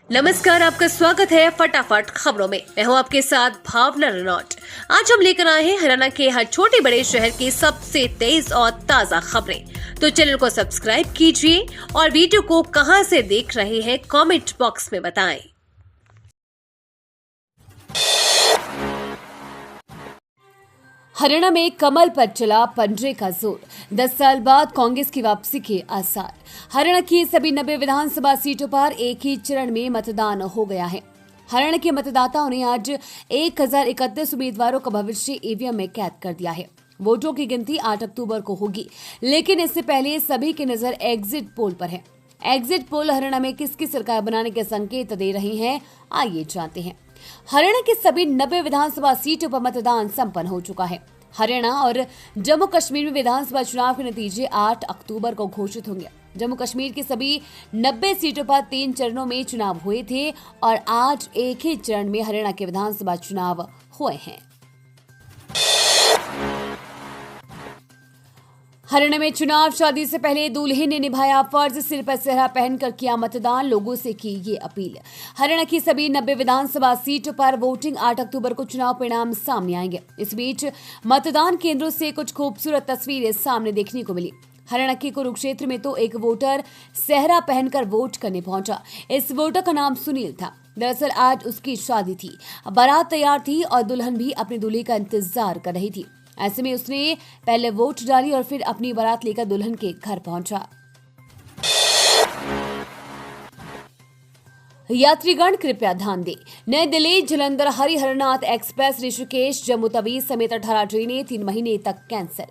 नमस्कार, आपका स्वागत है फटाफट खबरों में। मैं हूं आपके साथ भावना रनौट। आज हम लेकर आए हैं हरियाणा के हर छोटे बड़े शहर की सबसे तेज और ताजा खबरें। तो चैनल को सब्सक्राइब कीजिए और वीडियो को कहां से देख रहे हैं कमेंट बॉक्स में बताएं। हरियाणा में कमल पर चला पंजे का जोर। 10 साल बाद कांग्रेस की वापसी के आसार। हरियाणा की सभी 90 विधानसभा सीटों पर एक ही चरण में मतदान हो गया है। हरियाणा के मतदाताओं ने आज 1031 उम्मीदवारों का भविष्य ईवीएम में कैद कर दिया है। वोटों की गिनती 8 अक्टूबर को होगी, लेकिन इससे पहले सभी की नजर एग्जिट पोल पर है। एग्जिट पोल हरियाणा में किसकी सरकार बनाने के संकेत दे रहे हैं, आइए जानते हैं। हरियाणा की सभी 90 विधानसभा सीटों पर मतदान संपन्न हो चुका है। हरियाणा और जम्मू कश्मीर में विधानसभा चुनाव के नतीजे 8 अक्टूबर को घोषित होंगे। जम्मू कश्मीर की सभी 90 सीटों पर 3 चरणों में चुनाव हुए थे और आज एक ही चरण में हरियाणा के विधानसभा चुनाव हुए हैं। हरियाणा में चुनाव शादी से पहले दूल्हे ने निभाया फर्ज, सिर पर सेहरा पहनकर किया मतदान, लोगों से की ये अपील। हरियाणा की सभी 90 विधानसभा सीटों पर वोटिंग 8 अक्टूबर को चुनाव परिणाम सामने आएंगे। इस बीच मतदान केंद्रों से कुछ खूबसूरत तस्वीरें सामने देखने को मिली। हरियाणा के कुरुक्षेत्र में तो एक वोटर सेहरा पहनकर वोट करने पहुंचा। इस वोटर का नाम सुनील था। दरअसल आज उसकी शादी थी, बारात तैयार थी और दुल्हन भी अपने दूल्हे का इंतजार कर रही थी। ऐसे में उसने पहले वोट डाली और फिर अपनी बारात लेकर दुल्हन के घर पहुंचा। यात्रीगण कृपया ध्यान दें। नई दिल्ली जलंधर हरिहरनाथ एक्सप्रेस ऋषिकेश जम्मू तवी समेत 18 ट्रेनें 3 महीने तक कैंसिल।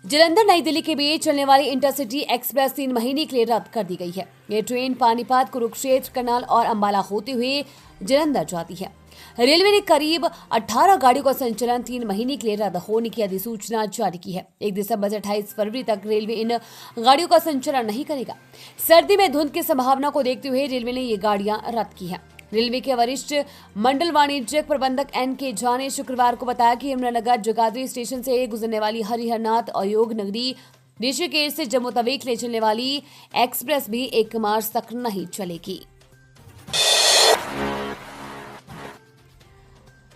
जलंधर नई दिल्ली के बीच चलने वाली इंटरसिटी एक्सप्रेस 3 महीने के लिए रद्द कर दी गई है। ये ट्रेन पानीपत, कुरुक्षेत्र, करनाल और अंबाला होते हुए जलंधर जाती है। रेलवे ने करीब 18 गाड़ियों का संचालन 3 महीने के लिए रद्द होने की अधिसूचना जारी की है। 1 दिसंबर से 28 फरवरी तक रेलवे इन गाड़ियों का संचालन नहीं करेगा। सर्दी में धुंध की संभावना को देखते हुए रेलवे ने ये गाड़ियां रद्द की है। रेलवे के वरिष्ठ मंडल वाणिज्यिक प्रबंधक NK झा ने शुक्रवार को बताया कि यमुनानगर जगाधरी स्टेशन से गुजरने वाली हरिहरनाथ अयोग नगरी ऋषिकेश से जम्मू तवी के लिए चलने वाली एक्सप्रेस भी 1 मार्च तक नहीं चलेगी।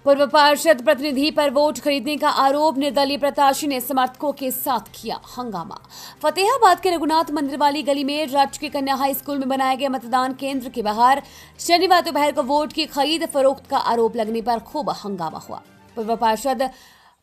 पूर्व पार्षद प्रतिनिधि पर वोट खरीदने का आरोप, निर्दलीय प्रत्याशी ने समर्थकों के साथ किया हंगामा। फतेहाबाद के रघुनाथ मंदिर वाली गली में राजकीय कन्या हाई स्कूल में बनाए गए मतदान केंद्र के बाहर शनिवार दोपहर को वोट की खरीद फरोख्त का आरोप लगने पर खूब हंगामा हुआ। पूर्व पार्षद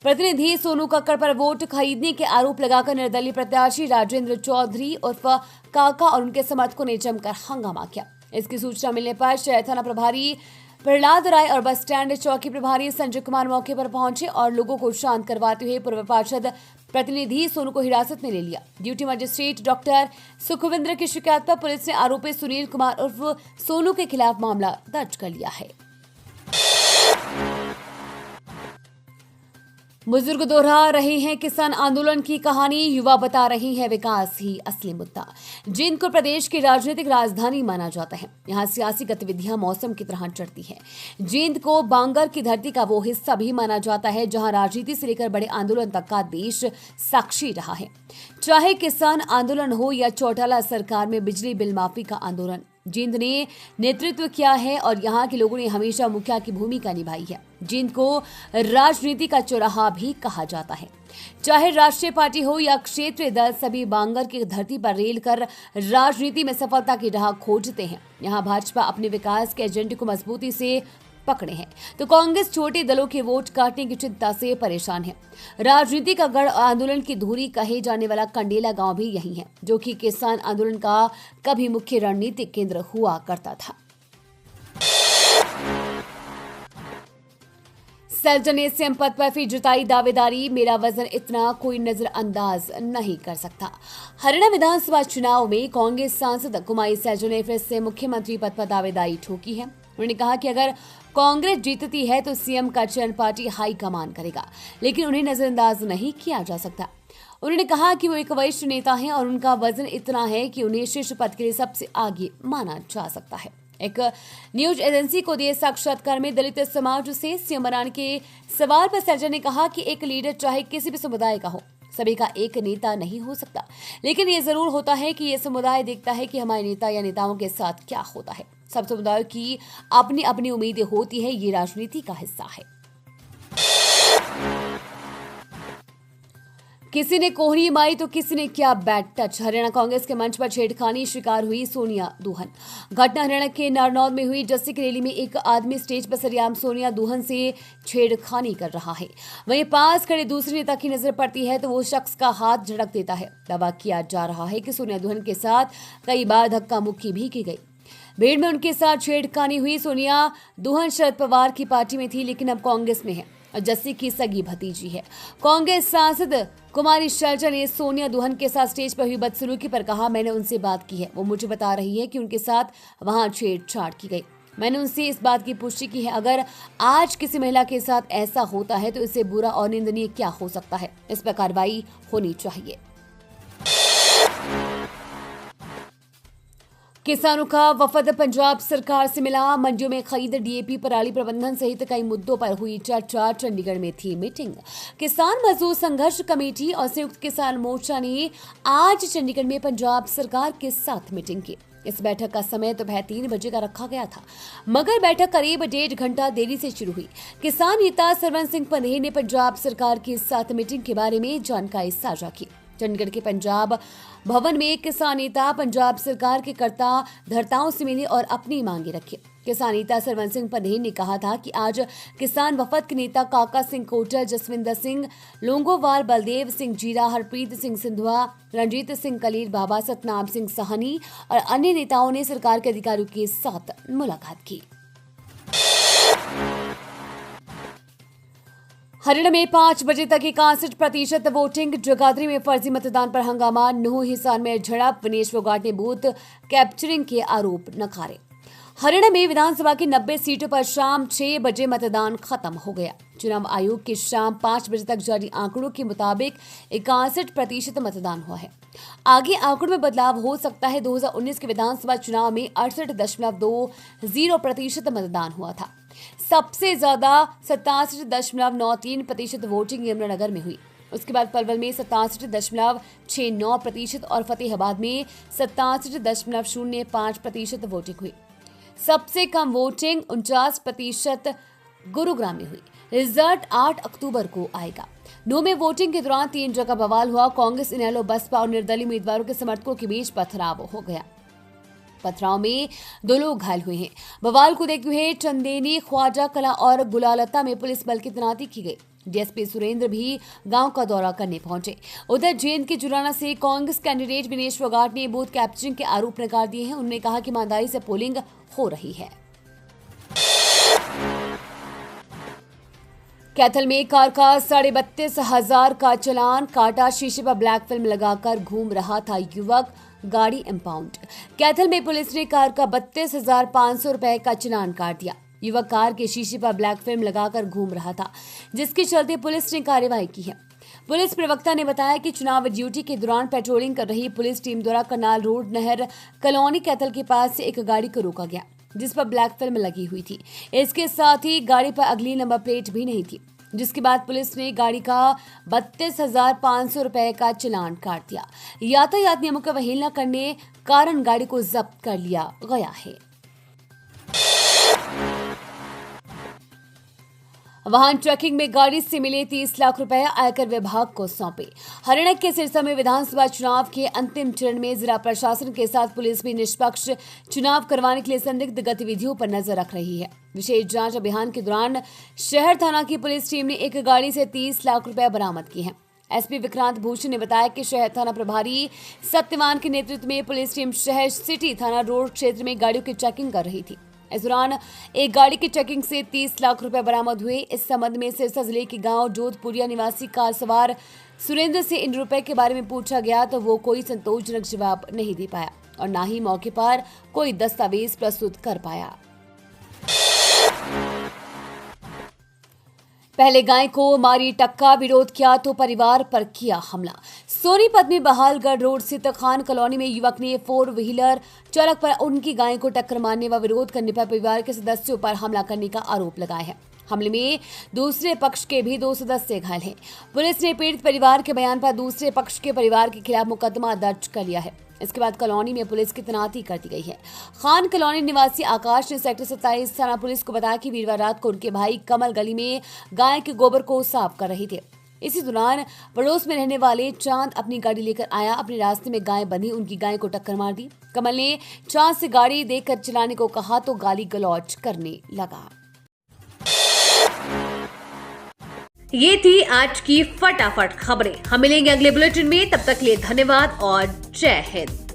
प्रतिनिधि सोनू कक्कड़ पर वोट खरीदने के आरोप लगाकर निर्दलीय प्रत्याशी राजेंद्र चौधरी उर्फ काका और उनके समर्थकों ने जमकर हंगामा किया। इसकी सूचना मिलने पर शहर थाना प्रभारी प्रहलाद राय और बस स्टैंड चौकी प्रभारी संजय कुमार मौके पर पहुंचे और लोगों को शांत करवाते हुए पूर्व पार्षद प्रतिनिधि सोनू को हिरासत में ले लिया। ड्यूटी मजिस्ट्रेट डॉक्टर सुखविंद्र की शिकायत पर पुलिस ने आरोपी सुनील कुमार उर्फ सोनू के खिलाफ मामला दर्ज कर लिया है। बुजुर्ग दोहरा रहे हैं किसान आंदोलन की कहानी, युवा बता रहे हैं विकास ही असली मुद्दा। जींद को प्रदेश की राजनीतिक राजधानी माना जाता है। यहाँ सियासी गतिविधियां मौसम की तरह चढ़ती है। जींद को बांगर की धरती का वो हिस्सा भी माना जाता है जहां राजनीति से लेकर बड़े आंदोलन तक का देश साक्षी रहा है। चाहे किसान आंदोलन हो या चौटाला सरकार में बिजली बिल माफी का आंदोलन, जींद ने नेतृत्व किया है और यहाँ के लोगों ने हमेशा मुखिया की भूमिका निभाई है। जींद को राजनीति का चौराहा भी कहा जाता है। चाहे राष्ट्रीय पार्टी हो या क्षेत्रीय दल, सभी बांगर की धरती पर रेल कर राजनीति में सफलता की राह खोजते हैं। यहाँ भाजपा अपने विकास के एजेंडे को मजबूती से पकड़े हैं तो कांग्रेस छोटे दलों के वोट काटने की चिंता से परेशान है। राजनीति का गढ़ आंदोलन की धुरी कहे जाने वाला कंडेला गांव भी यही है, जो कि किसान आंदोलन का कभी मुख्य रणनीतिक केंद्र हुआ करता था। सैजल ने सीएम पद पर फिर जताई दावेदारी, मेरा वजन इतना कोई नजरअंदाज नहीं कर सकता। हरियाणा विधानसभा चुनाव में कांग्रेस सांसद कुमारी सैजल ने फिर से मुख्यमंत्री पद पर दावेदारी ठोकी है। उन्होंने कहा कि अगर कांग्रेस जीतती है तो सीएम का चयन पार्टी हाईकमान करेगा, लेकिन उन्हें नजरअंदाज नहीं किया जा सकता। उन्होंने कहा कि वो एक वरिष्ठ नेता हैं और उनका वजन इतना है कि उन्हें शीर्ष पद के लिए सबसे आगे माना जा सकता है। एक न्यूज एजेंसी को दिए साक्षात्कार में दलित समाज से सीएम बनाने के सवाल पर सैजल ने कहा कि एक लीडर चाहे किसी भी समुदाय का हो, सभी का एक नेता नहीं हो सकता, लेकिन ये जरूर होता है कि ये समुदाय देखता है कि हमारे नेता या नेताओं के साथ क्या होता है। सब समुदायों की अपनी अपनी उम्मीदें होती है, ये राजनीति का हिस्सा है। किसी ने कोहनी मारी तो किसी ने किया बैड टच। हरियाणा कांग्रेस के मंच पर छेड़खानी शिकार हुई सोनिया दुहन। घटना हरियाणा के नारनौल में हुई। जस्सी की रैली में एक आदमी स्टेज पर सरेआम सोनिया दुहन से छेड़खानी कर रहा है। वहीं पास खड़े दूसरे नेता की नजर पड़ती है तो वो शख्स का हाथ झड़क देता है। दावा किया जा रहा है कि सोनिया दुहन के साथ कई बार धक्का मुक्की भी की गई। भीड़ में उनके साथ छेड़खानी हुई। सोनिया दुहन शरद पवार की पार्टी में थी, लेकिन अब कांग्रेस में है और जस्सी की सगी भतीजी है। कांग्रेस सांसद कुमारी शैलजा ने सोनिया दुहन के साथ स्टेज पर हुई बदसलूकी पर कहा, मैंने उनसे बात की है, वो मुझे बता रही है कि उनके साथ वहां छेड़छाड़ की गई। मैंने उनसे इस बात की पुष्टि की है, अगर आज किसी महिला के साथ ऐसा होता है तो इससे बुरा और निंदनीय क्या हो सकता है। इस पर कार्रवाई होनी चाहिए। किसानों का वफद पंजाब सरकार से मिला। मंडियों में खरीद, डीएपी, पराली प्रबंधन सहित कई मुद्दों पर हुई चर्चा। चंडीगढ़ में थी मीटिंग। किसान मजदूर संघर्ष कमेटी और संयुक्त किसान मोर्चा ने आज चंडीगढ़ में पंजाब सरकार के साथ मीटिंग की। इस बैठक का समय दोपहर 3 बजे का रखा गया था, मगर बैठक करीब 1.5 घंटा देरी से शुरू हुई। किसान नेता सरवण सिंह पन्हेर ने पंजाब सरकार के साथ मीटिंग के बारे में जानकारी साझा की। चंडीगढ़ के पंजाब भवन में किसान नेता पंजाब सरकार के कर्ता धर्ताओं से मिले और अपनी मांगे रखी। किसान नेता सरवण सिंह पन्हेर ने कहा था कि आज किसान वफद के नेता काका सिंह कोटर, जसविंदर सिंह लोंगोवाल, बलदेव सिंह जीरा, हरप्रीत सिंह सिंधुआ, रणजीत सिंह कलीर, बाबा सतनाम सिंह साहनी और अन्य नेताओं ने सरकार के अधिकारियों के साथ मुलाकात की। हरियाणा में 5 बजे तक 61% वोटिंग। जगाधरी में फर्जी मतदान पर हंगामा। नूह हिसार में झड़प। विनेश फोगाट ने बूथ कैप्चरिंग के आरोप नकारे। हरियाणा में विधानसभा की 90 सीटों पर शाम 6 बजे मतदान खत्म हो गया। चुनाव आयोग के शाम 5 बजे तक जारी आंकड़ों के मुताबिक 61% मतदान हुआ है। आगे आंकड़ों में बदलाव हो सकता है। 2019 के विधानसभा चुनाव में 68.20% मतदान हुआ था। सबसे ज्यादा 87.93% वोटिंग यमुनानगर में हुई। उसके बाद पलवल में 67.69% और फतेहाबाद में 87.05% वोटिंग हुई। सबसे कम वोटिंग 49% गुरुग्राम में हुई। रिजल्ट 8 अक्टूबर को आएगा। नूह में वोटिंग के दौरान 3 जगह बवाल हुआ। कांग्रेस, इनेलो, बसपा और निर्दलीय उम्मीदवारों के समर्थकों के बीच पथराव हो गया। पथराव में 2 लोग घायल हुए हैं। बवाल को देखते हुए चंदेनी, ख्वाजा कला और गुलालता में पुलिस बल की तैनाती की गई। डीएसपी सुरेंद्र भी गांव का दौरा करने पहुंचे। उधर जेएंद के जुराना से कांग्रेस कैंडिडेट विनेश फोगाट ने बूथ कैप्चरिंग के आरोप नकार दिए हैं। उन्होंने कहा कि ईमानदारी से पोलिंग हो रही है। कैथल में कार का 32,500 का चालान काटा। शीशे पर ब्लैक फिल्म लगाकर घूम रहा था युवक, गाड़ी इंपाउंड। कैथल में पुलिस ने कार का 32,500 रुपए का चालान काट दिया। युवक कार के शीशे पर ब्लैक फिल्म लगाकर घूम रहा था, जिसके चलते पुलिस ने कार्रवाई की है। पुलिस प्रवक्ता ने बताया कि चुनाव ड्यूटी के दौरान पेट्रोलिंग कर रही पुलिस टीम द्वारा करनाल रोड नहर कॉलोनी कैथल के पास से एक गाड़ी को रोका गया, जिस पर ब्लैक फिल्म लगी हुई थी। इसके साथ ही गाड़ी पर अगली नंबर प्लेट भी नहीं थी, जिसके बाद पुलिस ने गाड़ी का 32,500 रुपए का चालान काट दिया। यातायात नियमों की अवहेलना करने कारण गाड़ी को जब्त कर लिया गया है। वाहन ट्रैकिंग में गाड़ी से मिले 30 लाख रुपए आयकर विभाग को सौंपे। हरियाणा के सिरसा में विधानसभा चुनाव के अंतिम चरण में जिला प्रशासन के साथ पुलिस भी निष्पक्ष चुनाव करवाने के लिए संदिग्ध गतिविधियों पर नजर रख रही है। विशेष जांच अभियान के दौरान शहर थाना की पुलिस टीम ने एक गाड़ी से 30 लाख रुपए बरामद किए हैं। एसपी विक्रांत भूषण ने बताया कि शहर थाना प्रभारी सत्यवान के नेतृत्व में पुलिस टीम शहर सिटी थाना रोड क्षेत्र में गाड़ियों की चेकिंग कर रही थी। इस दौरान एक गाड़ी की चेकिंग से 30 लाख रुपए बरामद हुए। इस संबंध में सिरसा जिले के गांव जोधपुरिया निवासी कार सवार सुरेंद्र से इन रुपए के बारे में पूछा गया तो वो कोई संतोषजनक जवाब नहीं दे पाया और न ही मौके पर कोई दस्तावेज प्रस्तुत कर पाया। पहले गाय को मारी टक्का, विरोध किया तो परिवार पर किया हमला। सोनीपत में बहालगढ़ रोड स्थित खान कॉलोनी में युवक ने 4 व्हीलर चालक पर उनकी गाय को टक्कर मारने व विरोध करने पर परिवार के सदस्यों पर हमला करने का आरोप लगाया है। हमले में दूसरे पक्ष के भी 2 सदस्य घायल हैं। पुलिस ने पीड़ित परिवार के बयान पर दूसरे पक्ष के परिवार के खिलाफ मुकदमा दर्ज कर लिया है। इसके बाद कॉलोनी में पुलिस की तैनाती कर दी गई है। खान कॉलोनी निवासी आकाश ने सेक्टर 27 थाना पुलिस को बताया कि वीरवार रात को उनके भाई कमल गली में गाय के गोबर को साफ कर रहे थे। इसी दौरान पड़ोस में रहने वाले चांद अपनी गाड़ी लेकर आया। अपने रास्ते में गाय बंधी उनकी गाय को टक्कर मार दी। कमल ने चांद से गाड़ी देखकर चलाने को कहा तो गाली गलौज करने लगा। ये थी आज की फटाफट खबरें। हम मिलेंगे अगले बुलेटिन में, तब तक के लिए धन्यवाद और जय हिंद।